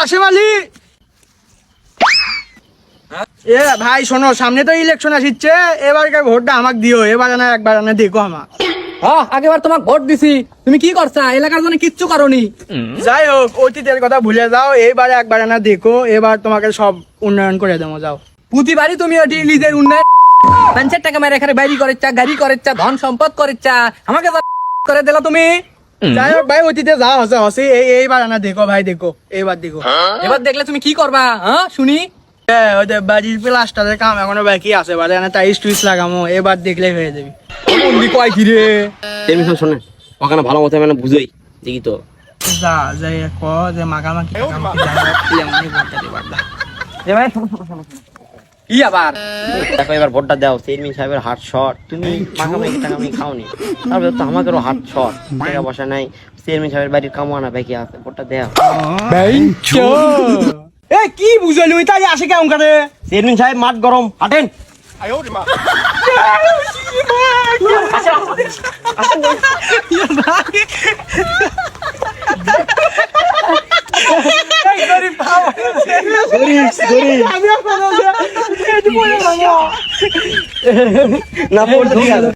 কাশেম আলী এ ভাই শোনো, সামনে তো ইলেকশন আসছে, এবারকে ভোটটা আমাকে দিও, এবার না একবার না দেখো আমার। হ্যাঁ, আগেবার তোমাকে ভোট দিছি, তুমি কি করছা? এলাকার জন্য কিচ্ছু করনি। যাই হোক, অতীতের কথা ভুলে যাও, এবারে একবার না দেখো, এবার তোমাকে সব উন্নয়ন করে দেবো। যাও, প্রতিবারই তুমি ওটি নিজের উন্নয়ন মানুষের টাকা মেরে এখানে বাড়ি করেছা, গাড়ি করেছা, ধন সম্পদ করেছা, আমাকে করে দিলা তুমি। যাই হোক ভাই, অতীতে যা হচ্ছে হচ্ছে, এইবার না দেখো ভাই, দেখো এবার দেখো। এবার দেখলে তুমি কি করবা? হ্যাঁ শুনি। ওদের বাড়ির প্লাস্টারের কাম এখনো বাকি আছে, বারে না টাইস টুইস লাগামো, এবার দেখলে হয়ে যাবে। বন্দি কয় কি রে? টেলিভিশন শোনে ওখানে ভালো মতো মানে বুঝোই দেখি তো। যা যাই ক যে মাখামাখি কি আবার? দেখো এবার ভোটটা দাও, চেয়ারম্যান সাহেবের হাত শর্ট, তুমি মাখামাখি টাকামি খাওনি, তারপরে তো আমাদেরও হাত শর্ট, টাকা পয়সা নাই, চেয়ারম্যান সাহেবের বাড়ির কামানা বাকি আছে, ভোটটা দেও। এ কি বুঝলি ওই তাই আসে কেমন করে? চেয়ারম্যান সাহেব মাঠ গরম, হাঁটেন। না পড়তে ঠিক আছে।